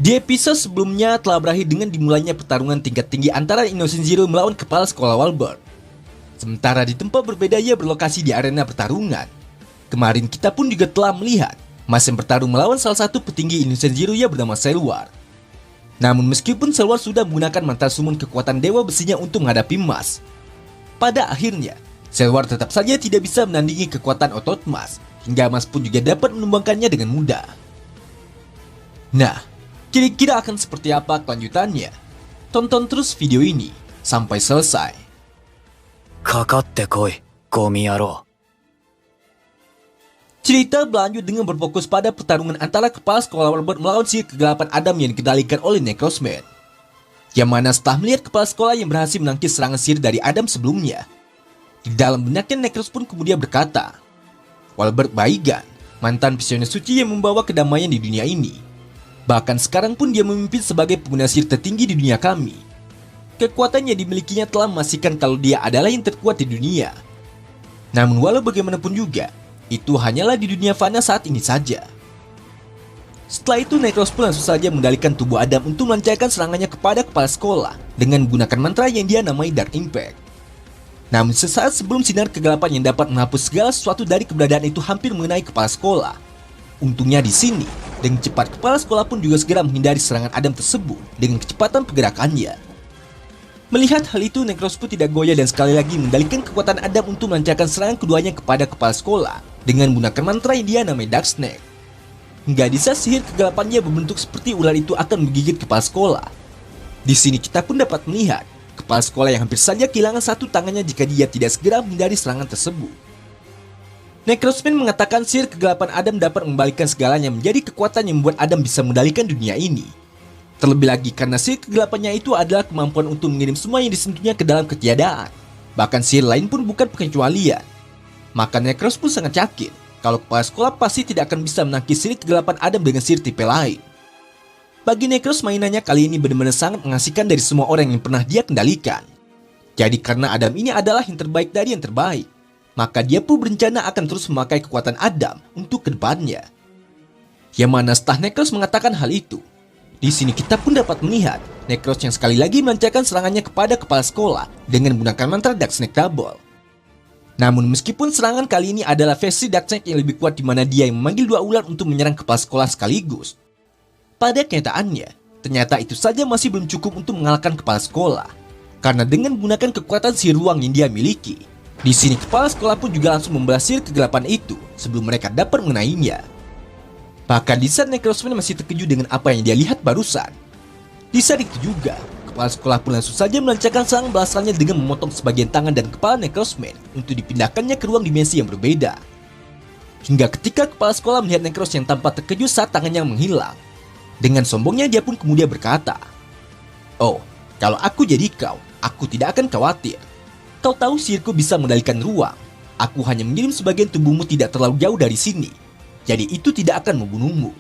Di episode sebelumnya telah berakhir dengan dimulainya pertarungan tingkat tinggi antara Innocent Zero melawan kepala sekolah Walbert. Sementara di tempat berbeda ia berlokasi di arena pertarungan. Kemarin kita pun juga telah melihat Mas yang bertarung melawan salah satu petinggi Innocent Zero yang bernama Selwar. Namun meskipun Selwar sudah menggunakan mantra summon kekuatan dewa besinya untuk menghadapi Mas, pada akhirnya Selwar tetap saja tidak bisa menandingi kekuatan otot Mas, hingga Mas pun juga dapat menumbangkannya dengan mudah. Nah, kira-kira akan seperti apa kelanjutannya? Tonton terus video ini sampai selesai. かかってこい、ゴミ野郎。 Cerita berlanjut dengan berfokus pada pertarungan antara kepala sekolah Walbert melawan sihir kegelapan Adam yang dikendalikan oleh Necrosman. Yang mana setelah melihat kepala sekolah yang berhasil menangkis serangan sihir dari Adam sebelumnya, di dalam benaknya Necros pun kemudian berkata, Walbert Baigan, mantan visioner suci yang membawa kedamaian di dunia ini. Bahkan sekarang pun dia memimpin sebagai pengguna sihir tertinggi di dunia kami. Kekuatan yang dimilikinya telah memastikan kalau dia adalah yang terkuat di dunia. Namun walau bagaimanapun juga, itu hanyalah di dunia fana saat ini saja. Setelah itu Necros pun langsung saja mengendalikan tubuh Adam untuk melancarkan serangannya kepada kepala sekolah dengan menggunakan mantra yang dia namai Dark Impact. Namun sesaat sebelum sinar kegelapan yang dapat menghapus segala sesuatu dari keberadaan itu hampir mengenai kepala sekolah. Untungnya di sini, dengan cepat kepala sekolah pun juga segera menghindari serangan Adam tersebut dengan kecepatan pergerakannya. Melihat hal itu, Necros pun tidak goyah dan sekali lagi mengendalikan kekuatan Adam untuk melancarkan serangan keduanya kepada kepala sekolah dengan menggunakan mantra yang dia namai Dark Snake. Hingga di saat sihir kegelapannya berbentuk seperti ular itu akan menggigit kepala sekolah. Di sini kita pun dapat melihat kepala sekolah yang hampir saja kehilangan satu tangannya jika dia tidak segera menghindari serangan tersebut. Necrosman mengatakan sihir kegelapan Adam dapat membalikan segalanya menjadi kekuatan yang membuat Adam bisa mengendalikan dunia ini. Terlebih lagi karena sihir kegelapannya itu adalah kemampuan untuk mengirim semua yang disentuhnya ke dalam ketiadaan. Bahkan sihir lain pun bukan pengecualian. Maka Necros pun sangat yakin kalau kepala sekolah pasti tidak akan bisa menangkis sihir kegelapan Adam dengan sihir tipe lain. Bagi Necros, mainannya kali ini benar-benar sangat mengasihkan dari semua orang yang pernah dia kendalikan. Jadi karena Adam ini adalah yang terbaik dari yang terbaik, maka dia pun berencana akan terus memakai kekuatan Adam untuk kedepannya. Yang mana setelah Necros mengatakan hal itu, di sini kita pun dapat melihat Necros yang sekali lagi melancarkan serangannya kepada kepala sekolah dengan menggunakan mantra Dark Snake Double. Namun meskipun serangan kali ini adalah versi Dark Snake yang lebih kuat di mana dia yang memanggil dua ular untuk menyerang kepala sekolah sekaligus, pada kenyataannya ternyata itu saja masih belum cukup untuk mengalahkan kepala sekolah. Karena dengan menggunakan kekuatan sihir ruang yang dia miliki, di sini kepala sekolah pun juga langsung membalas sihir kegelapan itu sebelum mereka dapat mengenainya. Bahkan di saat Necrosman masih terkejut dengan apa yang dia lihat barusan, di saat itu juga kepala sekolah pun langsung saja melancarkan serangan balasannya dengan memotong sebagian tangan dan kepala Necrosman untuk dipindahkannya ke ruang dimensi yang berbeda. Hingga ketika kepala sekolah melihat Necros yang tampak terkejut saat tangannya menghilang, dengan sombongnya dia pun kemudian berkata, "Oh, kalau aku jadi kau, aku tidak akan khawatir. Kau tahu sihirku bisa mengendalikan ruang. Aku hanya mengirim sebagian tubuhmu tidak terlalu jauh dari sini. Jadi itu tidak akan membunuhmu."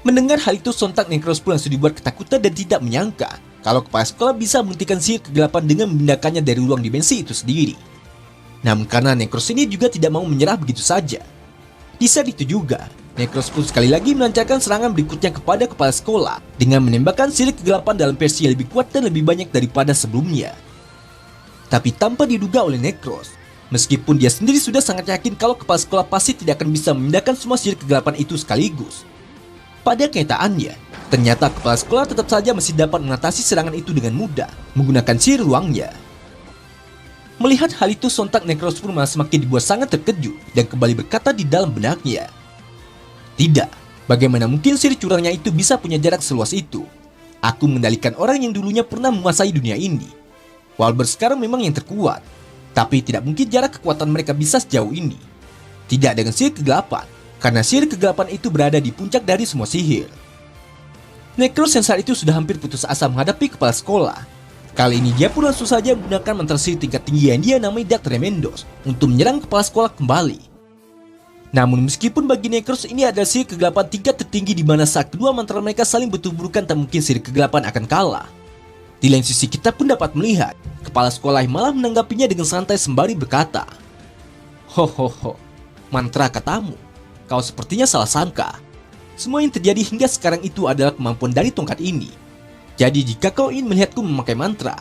Mendengar hal itu, sontak Necros pun langsung dibuat ketakutan dan tidak menyangka kalau kepala sekolah bisa menghentikan sihir kegelapan dengan memindahkannya dari ruang dimensi itu sendiri. Namun karena Necros ini juga tidak mau menyerah begitu saja, di saat itu juga Necros pun sekali lagi melancarkan serangan berikutnya kepada kepala sekolah dengan menembakkan sihir kegelapan dalam versi yang lebih kuat dan lebih banyak daripada sebelumnya. Tapi tanpa diduga oleh Necros, meskipun dia sendiri sudah sangat yakin kalau kepala sekolah pasti tidak akan bisa memindahkan semua sihir kegelapan itu sekaligus, pada kenyataannya, ternyata kepala sekolah tetap saja masih dapat mengatasi serangan itu dengan mudah menggunakan sihir ruangnya. Melihat hal itu, sontak Necros pun malah semakin dibuat sangat terkejut dan kembali berkata di dalam benaknya, "Tidak, bagaimana mungkin sihir curangnya itu bisa punya jarak seluas itu? Aku mengendalikan orang yang dulunya pernah menguasai dunia ini. Walbert sekarang memang yang terkuat, tapi tidak mungkin jarak kekuatan mereka bisa sejauh ini. Tidak dengan sihir kegelapan, karena sihir kegelapan itu berada di puncak dari semua sihir." Necros yang saat itu sudah hampir putus asa menghadapi kepala sekolah, kali ini dia pun langsung saja menggunakan mantra sihir tingkat tinggi yang dia namai Dark Tremendos untuk menyerang kepala sekolah kembali. Namun meskipun bagi Necros ini adalah sihir kegelapan tingkat tertinggi di mana saat kedua mantra mereka saling bertuburkan tak mungkin sihir kegelapan akan kalah. Di lain sisi kita pun dapat melihat kepala sekolah yang malah menanggapinya dengan santai sembari berkata, "Ho, mantra katamu, kau sepertinya salah sangka. Semua yang terjadi hingga sekarang itu adalah kemampuan dari tongkat ini. Jadi jika kau ingin melihatku memakai mantra,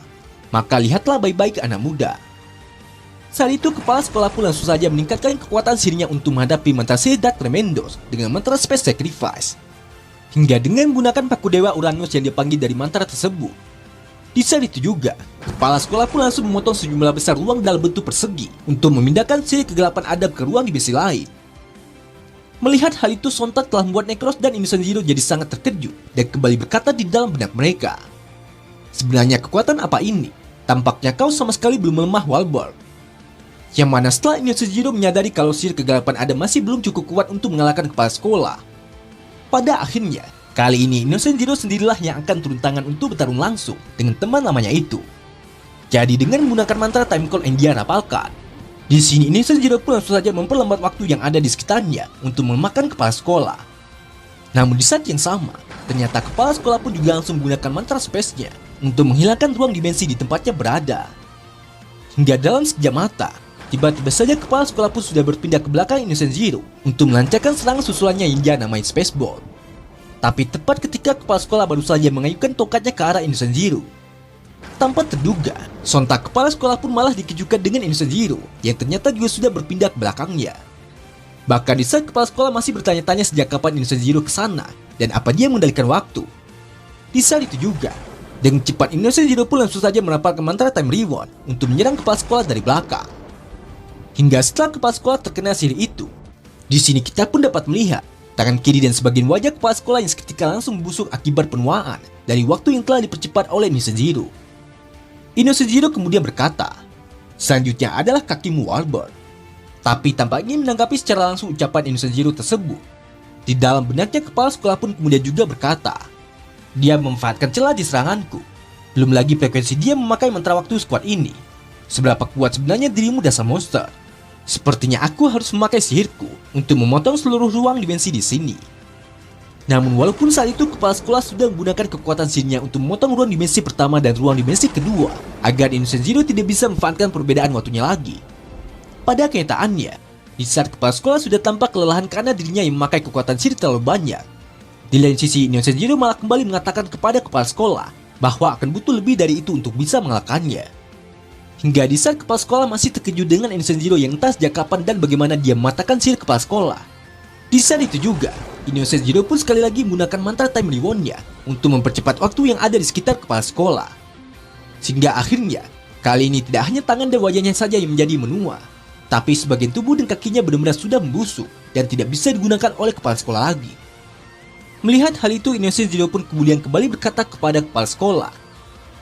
maka lihatlah baik-baik anak muda. Saat itu kepala sekolah pun langsung saja meningkatkan kekuatan sihirnya untuk menghadapi mantra sihir Dark Tremendos dengan mantra Space Sacrifice. Hingga dengan menggunakan paku dewa Uranus yang dipanggil dari mantra tersebut. Di saat itu juga, kepala sekolah pun langsung memotong sejumlah besar ruang dalam bentuk persegi untuk memindahkan sihir kegelapan Adam ke ruang dimensi lain. Melihat hal itu sontak telah membuat Necros dan Innocent Zero jadi sangat terkejut dan kembali berkata di dalam benak mereka. Sebenarnya kekuatan apa ini? Tampaknya kau sama sekali belum melemah, Walbert. Yang mana setelah Innocent Zero menyadari kalau sihir kegelapan Adam masih belum cukup kuat untuk mengalahkan kepala sekolah. Pada akhirnya, kali ini Innocent Zero sendirilah yang akan turun tangan untuk bertarung langsung dengan teman lamanya itu. Jadi dengan menggunakan mantra Time Call yang dia rapalkan, di sini Innocent Zero pun langsung saja memperlambat waktu yang ada di sekitarnya untuk melemahkan kepala sekolah. Namun di saat yang sama, ternyata kepala sekolah pun juga langsung menggunakan mantra space-nya untuk menghilangkan ruang dimensi di tempatnya berada. Hingga dalam sekejap mata, tiba-tiba saja kepala sekolah pun sudah berpindah ke belakang Innocent Zero untuk melancarkan serangan susulannya yang dia namai Space Ball. Tapi tepat ketika kepala sekolah baru saja mengayunkan tongkatnya ke arah Innocent Zero, tanpa terduga, sontak kepala sekolah pun malah dikejutkan dengan Innocent Zero yang ternyata juga sudah berpindah ke belakangnya. Bahkan di saat kepala sekolah masih bertanya-tanya sejak kapan Innocent Zero ke sana dan apa dia mengendalikan waktu. Di saat itu juga, dengan cepat Innocent Zero pun langsung saja merapalkan mantra Time Rewind untuk menyerang kepala sekolah dari belakang. Hingga setelah kepala sekolah terkena sihir itu, di sini kita pun dapat melihat tangan kiri dan sebagian wajah kepala sekolah yang seketika langsung membusuk akibat penuaan dari waktu yang telah dipercepat oleh Innocent Zero. Innocent Zero kemudian berkata, selanjutnya adalah kakimu, Walbert. Tapi tanpa ingin menanggapi secara langsung ucapan Innocent Zero tersebut, di dalam benaknya kepala sekolah pun kemudian juga berkata, dia memanfaatkan celah di seranganku. Belum lagi frekuensi dia memakai mantra waktu sekuat ini. Seberapa kuat sebenarnya dirimu, dasar monster? Sepertinya aku harus memakai sihirku untuk memotong seluruh ruang dimensi di sini. Namun walaupun saat itu kepala sekolah sudah menggunakan kekuatan sihirnya untuk memotong ruang dimensi pertama dan ruang dimensi kedua agar Innocent Zero tidak bisa memanfaatkan perbedaan waktunya lagi. Pada kenyataannya, di saat kepala sekolah sudah tampak kelelahan karena dirinya yang memakai kekuatan sihir terlalu banyak, di lain sisi Innocent Zero malah kembali mengatakan kepada kepala sekolah bahwa akan butuh lebih dari itu untuk bisa mengalahkannya. Hingga di saat kepala sekolah masih terkejut dengan Innocent Zero yang entah sejak kapan dan bagaimana dia mematahkan sihir kepala sekolah. Di saat itu juga, Innocent Zero pun sekali lagi menggunakan mantra Time Rewind-nya untuk mempercepat waktu yang ada di sekitar kepala sekolah. Sehingga akhirnya, kali ini tidak hanya tangan dan wajahnya saja yang menjadi menua, tapi sebagian tubuh dan kakinya benar-benar sudah membusuk dan tidak bisa digunakan oleh kepala sekolah lagi. Melihat hal itu, Innocent Zero pun kemudian kembali berkata kepada kepala sekolah,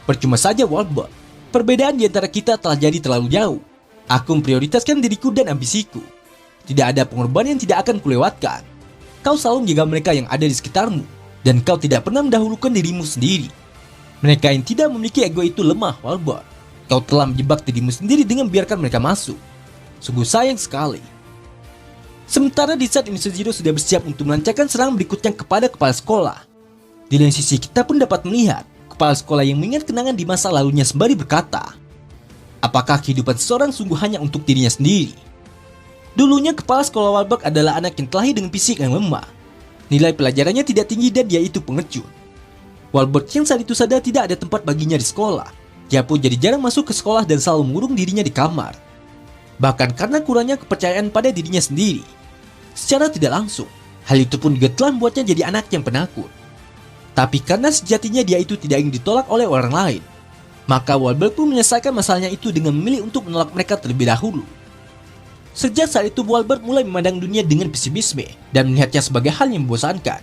percuma saja, Walbert. Perbedaan di antara kita telah jadi terlalu jauh. Aku memprioritaskan diriku dan ambisiku. Tidak ada pengorbanan yang tidak akan kulewatkan. Kau selalu menjaga mereka yang ada di sekitarmu, dan kau tidak pernah mendahulukan dirimu sendiri. Mereka yang tidak memiliki ego itu lemah, Walbert. Kau telah menjebak dirimu sendiri dengan membiarkan mereka masuk. Sungguh sayang sekali. Sementara di saat Innocent Zero sudah bersiap untuk melancarkan serangan berikutnya kepada kepala sekolah, di lain sisi kita pun dapat melihat kepala sekolah yang mengingat kenangan di masa lalunya sembari berkata, apakah kehidupan seseorang sungguh hanya untuk dirinya sendiri? Dulunya kepala sekolah Walbert adalah anak yang terlahir dengan fisik yang lemah. Nilai pelajarannya tidak tinggi dan dia itu pengecut. Walbert yang saat itu sadar tidak ada tempat baginya di sekolah. Dia pun jadi jarang masuk ke sekolah dan selalu mengurung dirinya di kamar. Bahkan karena kurangnya kepercayaan pada dirinya sendiri. Secara tidak langsung, hal itu pun juga telah membuatnya jadi anak yang penakut. Tapi karena sejatinya dia itu tidak ingin ditolak oleh orang lain, maka Walbert pun menyelesaikan masalahnya itu dengan memilih untuk menolak mereka terlebih dahulu. Sejak saat itu Walbert mulai memandang dunia dengan pesimisme dan melihatnya sebagai hal yang membosankan.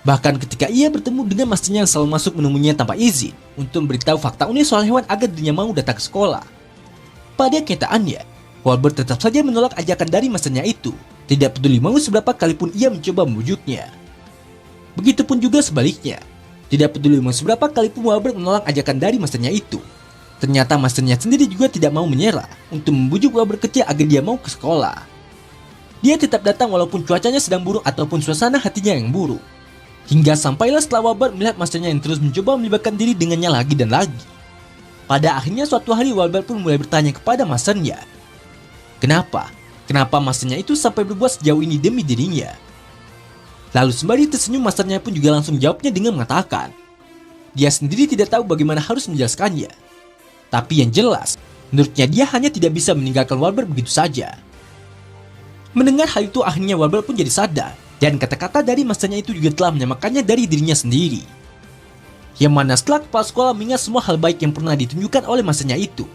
Bahkan ketika ia bertemu dengan masternya yang selalu masuk menemuinya tanpa izin untuk memberitahu fakta unik soal hewan agar dirinya mau datang ke sekolah. Pada kenyataannya, Walbert tetap saja menolak ajakan dari masternya itu, tidak peduli mau seberapa kalipun ia mencoba membujuknya. Begitupun juga sebaliknya, tidak peduli mau seberapa kalipun Walbert menolak ajakan dari masternya itu. Ternyata masternya sendiri juga tidak mau menyerah untuk membujuk Walbert kecil agar dia mau ke sekolah. Dia tetap datang walaupun cuacanya sedang buruk ataupun suasana hatinya yang buruk. Hingga sampailah setelah Walbert melihat masternya yang terus mencoba melibatkan diri dengannya lagi dan lagi. Pada akhirnya suatu hari Walbert pun mulai bertanya kepada masternya, kenapa masternya itu sampai berbuat sejauh ini demi dirinya? Lalu sembari tersenyum, masternya pun juga langsung jawabnya dengan mengatakan, dia sendiri tidak tahu bagaimana harus menjelaskannya. Tapi yang jelas, menurutnya dia hanya tidak bisa meninggalkan Walbert begitu saja. Mendengar hal itu, akhirnya Walbert pun jadi sadar, dan kata-kata dari masternya itu juga telah menyamakannya dari dirinya sendiri. Yang mana setelah kepala sekolah mengingat semua hal baik yang pernah ditunjukkan oleh masternya itu,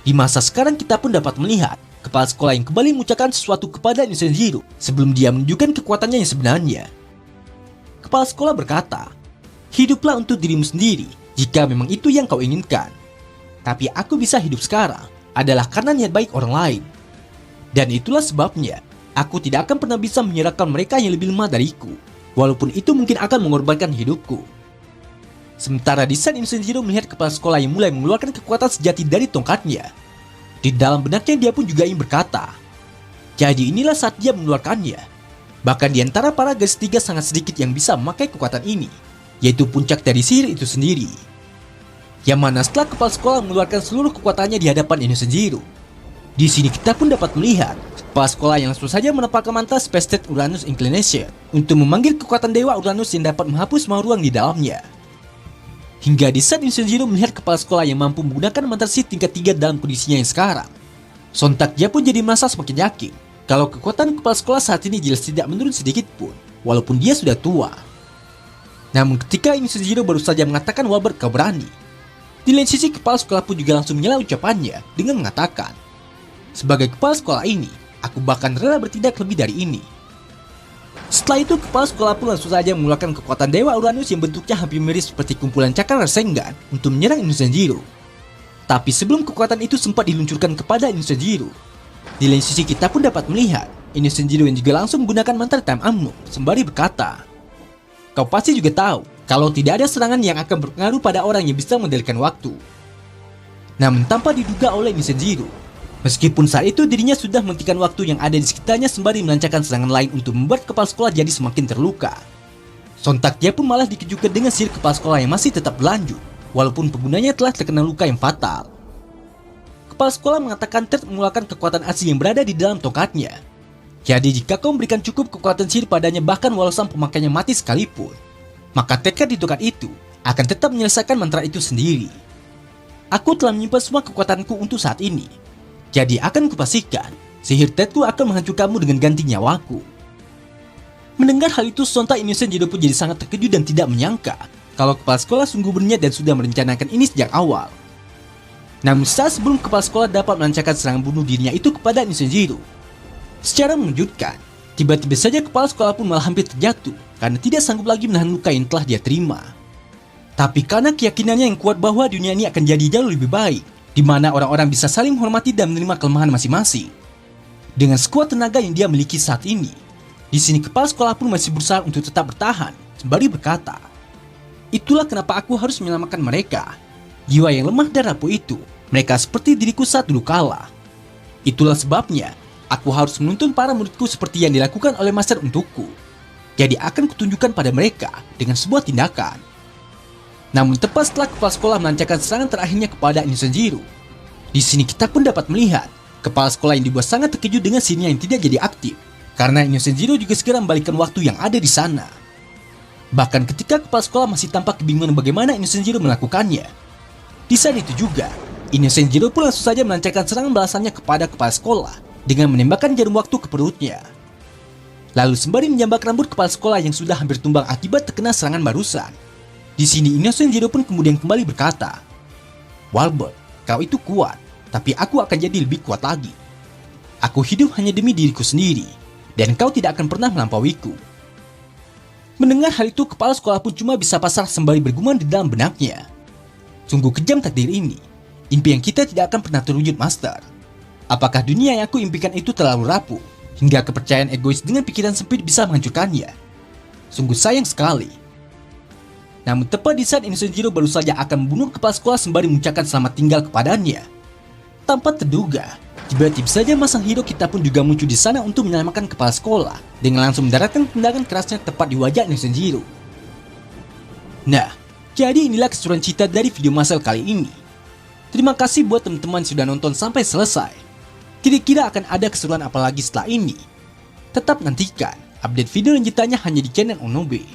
di masa sekarang kita pun dapat melihat kepala sekolah yang kembali mengucapkan sesuatu kepada Innocent Zero sebelum dia menunjukkan kekuatannya yang sebenarnya. Kepala sekolah berkata, hiduplah untuk dirimu sendiri jika memang itu yang kau inginkan. Tapi aku bisa hidup sekarang adalah karena niat baik orang lain. Dan itulah sebabnya aku tidak akan pernah bisa menyerahkan mereka yang lebih lemah dariku, walaupun itu mungkin akan mengorbankan hidupku. Sementara di saat Innocent Zero melihat kepala sekolah yang mulai mengeluarkan kekuatan sejati dari tongkatnya, di dalam benaknya dia pun juga ingin berkata, jadi inilah saat dia mengeluarkannya. Bahkan di antara para gadis tiga sangat sedikit yang bisa memakai kekuatan ini, yaitu puncak dari sihir itu sendiri. Yang mana setelah kepala sekolah mengeluarkan seluruh kekuatannya di hadapan Innocent Zero, di sini kita pun dapat melihat kepala sekolah yang langsung saja menempelkan mantra Space State Uranus Inclination untuk memanggil kekuatan Dewa Uranus yang dapat menghapus semua ruang di dalamnya. Hingga di saat Innocent Zero melihat kepala sekolah yang mampu menggunakan mantra sihir tingkat 3 dalam kondisinya yang sekarang, sontak dia pun jadi merasa semakin yakin kalau kekuatan kepala sekolah saat ini jelas tidak menurun sedikit pun, walaupun dia sudah tua. Namun ketika Innocent Zero baru saja mengatakan Walbert kau berani, di lain sisi kepala sekolah pun juga langsung menyela ucapannya dengan mengatakan, sebagai kepala sekolah ini, aku bahkan rela bertindak lebih dari ini. Setelah itu kepala sekolah pun langsung saja mengeluarkan kekuatan Dewa Uranus yang bentuknya hampir mirip seperti kumpulan cakar Rasengan untuk menyerang Innocent Zero. Tapi sebelum kekuatan itu sempat diluncurkan kepada Innocent Zero, di lain sisi kita pun dapat melihat Innocent Zero yang juga langsung menggunakan mantra Time Unknown sembari berkata, kau pasti juga tahu kalau tidak ada serangan yang akan berpengaruh pada orang yang bisa mengendalikan waktu. Namun tanpa diduga oleh Innocent Zero, meskipun saat itu dirinya sudah menghentikan waktu yang ada di sekitarnya sembari melancarkan serangan lain untuk membuat kepala sekolah jadi semakin terluka. Sontak dia pun malah dikejutkan dengan sihir kepala sekolah yang masih tetap berlanjut, walaupun penggunanya telah terkena luka yang fatal. Kepala sekolah mengatakan Ted mengeluarkan kekuatan asli yang berada di dalam tongkatnya. Jadi jika kau memberikan cukup kekuatan sihir padanya bahkan walau sang pemakainya mati sekalipun, maka tekad di tongkat itu akan tetap menyelesaikan mantra itu sendiri. Aku telah menyimpan semua kekuatanku untuk saat ini. Jadi akan kupastikan sihir Tedku akan menghancurkanmu dengan ganti nyawaku. Mendengar hal itu sontak Innocent Zero pun jadi sangat terkejut dan tidak menyangka kalau kepala sekolah sungguh berniat dan sudah merencanakan ini sejak awal. Namun saat sebelum kepala sekolah dapat melancarkan serangan bunuh dirinya itu kepada Innocent Zero, secara mengejutkan, tiba-tiba saja kepala sekolah pun malah hampir terjatuh karena tidak sanggup lagi menahan luka yang telah dia terima. Tapi karena keyakinannya yang kuat bahwa dunia ini akan jadi jauh lebih baik, di mana orang-orang bisa saling menghormati dan menerima kelemahan masing-masing. Dengan sekuat tenaga yang dia miliki saat ini, di sini kepala sekolah pun masih berusaha untuk tetap bertahan, sembari berkata, itulah kenapa aku harus menyelamatkan mereka. Jiwa yang lemah dan rapuh itu, mereka seperti diriku saat dulu kala. Itulah sebabnya, aku harus menuntun para muridku seperti yang dilakukan oleh master untukku. Jadi akan kutunjukkan pada mereka dengan sebuah tindakan. Namun tepat setelah kepala sekolah melancarkan serangan terakhirnya kepada Innocent Zero, di sini kita pun dapat melihat kepala sekolah yang dibuat sangat terkejut dengan sihirnya yang tidak jadi aktif, karena Innocent Zero juga segera membalikkan waktu yang ada di sana. Bahkan ketika kepala sekolah masih tampak kebingungan bagaimana Innocent Zero melakukannya, di saat itu juga Innocent Zero pun langsung saja melancarkan serangan balasannya kepada kepala sekolah dengan menembakkan jarum waktu ke perutnya. Lalu sembari menjambak rambut kepala sekolah yang sudah hampir tumbang akibat terkena serangan barusan, di sini Innocent Zero pun kemudian kembali berkata, Walbert, kau itu kuat, tapi aku akan jadi lebih kuat lagi. Aku hidup hanya demi diriku sendiri, dan kau tidak akan pernah melampauiku. Mendengar hal itu, kepala sekolah pun cuma bisa pasrah sembari bergumam di dalam benaknya. Sungguh kejam takdir ini, impian kita tidak akan pernah terwujud, Master. Apakah dunia yang aku impikan itu terlalu rapuh, hingga kepercayaan egois dengan pikiran sempit bisa menghancurkannya? Sungguh sayang sekali. Namun tepat di saat Innocent Zero baru saja akan membunuh kepala sekolah sembari mengucapkan selamat tinggal kepadanya, tanpa terduga, tiba-tiba saja masang hero kita pun juga muncul di sana untuk menyelamatkan kepala sekolah dengan langsung mendaratkan tendangan kerasnya tepat di wajah Innocent Zero. Nah, jadi inilah keseruan cerita dari video Marcel kali ini. Terima kasih buat teman-teman yang sudah nonton sampai selesai. Kira-kira akan ada keseruan apa lagi setelah ini? Tetap nantikan Update video lanjutannya hanya di channel Onobe.